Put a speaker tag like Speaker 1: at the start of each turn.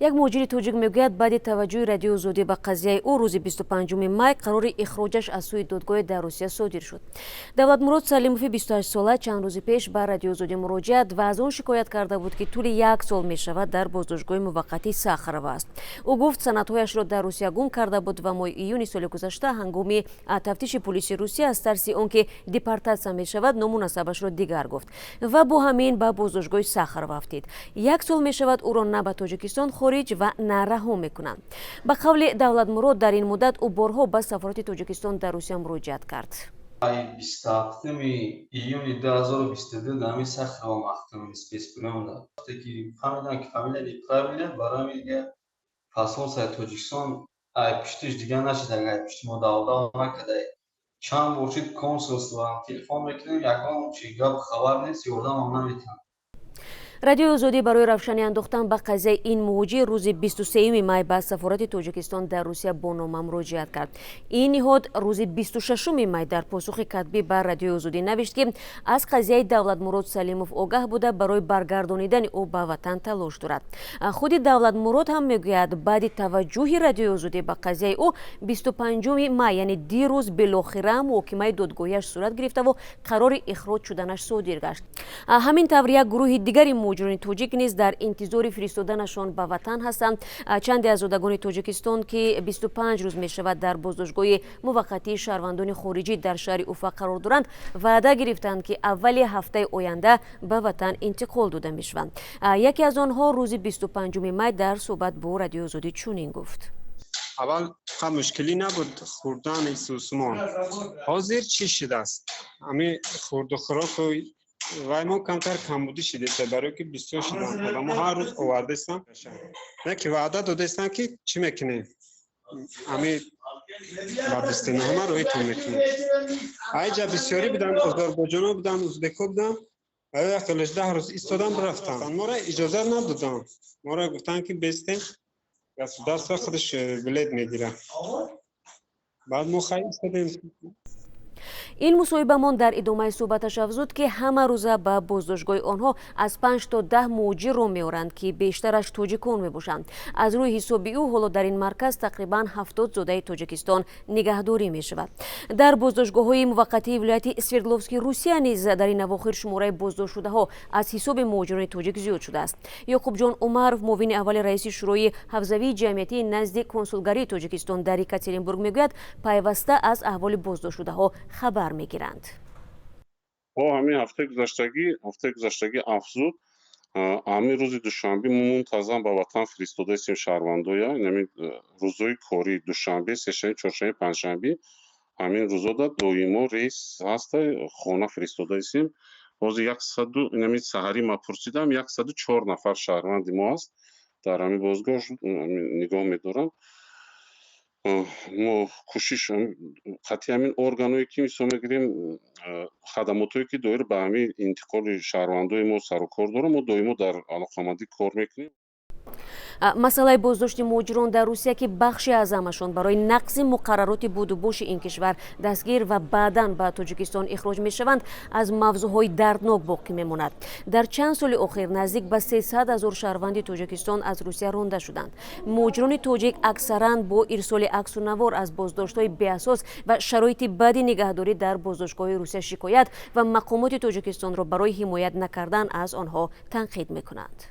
Speaker 1: یک مجری توجیک میگوید بعد توجه رادیو زودی به قضیه او روز 25 مای قرار اخراجش از سوی دادگاه در روسیه صادر شد. دولتمرود سلیموفی 28 ساله چند روز پیش به رادیو زودی مراجعت و از آن شکایت کرده بود که طول یک سال می شود در بازداشتگاه موقتی ساخروو است. او گفت سندهایش را در روسیه گم کرده بود و ماه ایون سال گذشته هنگام تفتیش پلیس روسیه از ترس آنکه دیپورتاسیون می شود نامناسبش را دیگر گفت و با همین به بازداشتگاه ساخروو افتید. یک سال می شود او را نه به تاجیکستان خارج و نه رها می کنند. به قول دولتمرود در این مدت او بارها به سفارت تاجیکستان در روسیه مراجعت کرد.
Speaker 2: 27 июня 2022 дами Сахарова mahkemesi спецприемда. Таки фамилия неправильная, барамига посольство Тоджикистан айпиштиш дига нашид ага айпишти мо давда накадай. Чанд борчид консулство телефон мекунем, ягон чи гап хабар нест, ёрдам ам наметавонам.
Speaker 1: رادیو زودی برای روشنی انداختن به قضیه این موضوع روز 23 مای به سفارت تاجیکستان در روسیه با نامه مراجعت کرد. این نهاد روز 26 مای در پاسخ کتبی به رادیو زودی نوشت که از قضیه دولتمرود سلیموف آگاه بوده برای برگردانیدن او به وطن تلاش دارد. خود دولتمرود هم میگوید بعد توجه رادیو زودی به قضیه او 25 مای یعنی دیروز بالاخره محاکمه دادگاهیش صورت گرفته و قرار اخراج شدنش صادر گشت. همین طور یک گروه دیگری مجرمین توجیک نیز در انتظار فرستادنشان به وطن هستند. چند از زادگان تاجیکستان که 25 روز می شود در بازداشتگاه موقتی شهروندان خارجی در شهر اوفا قرار دارند وعده گرفتند که اول هفته آینده به وطن انتقال داده می شوند. یکی از آنها روز 25 مای در صحبت با رادیو زودی چنین گفت:
Speaker 3: اول مشکلی نبود خوردن سوسمان. حاضر چی شده است؟ همین خورد و خوراک و ما کمتر کمبودی شده برای که بسیار شدن و ما هر روز آورده استم نه که وعده داده استن که چی میکنه همین بردسته نامه رو ایتون میکنه. اینجا بسیاری بودن، آذربایجانی بودن، ازبکا بودن و یک 18 روز ایستادن رفتن. ما را اجازه ندادن، ما را گفتن که بیستیم دست خودش بلیت میگیره. بعد ما خیلی ایستادیم.
Speaker 1: این مصاحبه من در ادامه صحبتش افزود که همه روزه به بازداشتگاه آنها از 5 تا 10 مهاجر رو میارند که بیشترش تاجیکان میباشند. از روی حساب او حالا در این مرکز تقریبا 70 زاده تاجیکستان نگهداری میشود. در بازداشتگاه های موقتی ولایت سوردلوفسکی روسیه نیز در این اواخر شماره بازداشت شده ها از حساب مهاجران تاجیک زیاد شده است. یعقوب جان عمرov معاون اول رئیس شورای حوزوی جمعیتی نزد کنسولگری تاجیکستان در یکاترینبورگ میگوید پیوسته از احوال بازداشت شده ها خبر میگیرند.
Speaker 4: همین هفته گذشتگی افزود همین روز دوشنبه منتظم به وطن فرستاده استیم شهروندویا، یعنی روزهای کاری دوشنبه، سه‌شنبه، چهارشنبه، پنجشنبه همین روزا دا دویمو ریس هست خانه فرستاده استیم. باز 100 یعنی سحری ما پرسیدم 104 نفر شهروند ما است در همین بازگاه نگاه می‌دارم. ما کوشش قطعی همین ارگانوی که می‌سو می‌گیریم خدماتایی که دایر به همین انتقال شهروندای ما سر و کار داره ما دائما در علاقمندی کار میکنیم.
Speaker 1: مسئله بازداشت مهاجران در روسیه که بخشی از همشان برای نقض مقررات بود و بوش این کشور دستگیر و بعداً به تاجیکستان اخراج میشوند از موضوعهای دردناک باقی میماند. در چند سال اخیر نزدیک به 300,000 شهروند تاجیکستان از روسیه رانده شدند. مهاجران تاجیک اکثرا با ارسال عکس و نوار از بازداشت‌های بی‌اساس و شرایط بد نگهداری در بازداشت‌های روسیه شکایت و مقامات تاجیکستان را برای حمایت نکردن از آنها تنقید میکنند.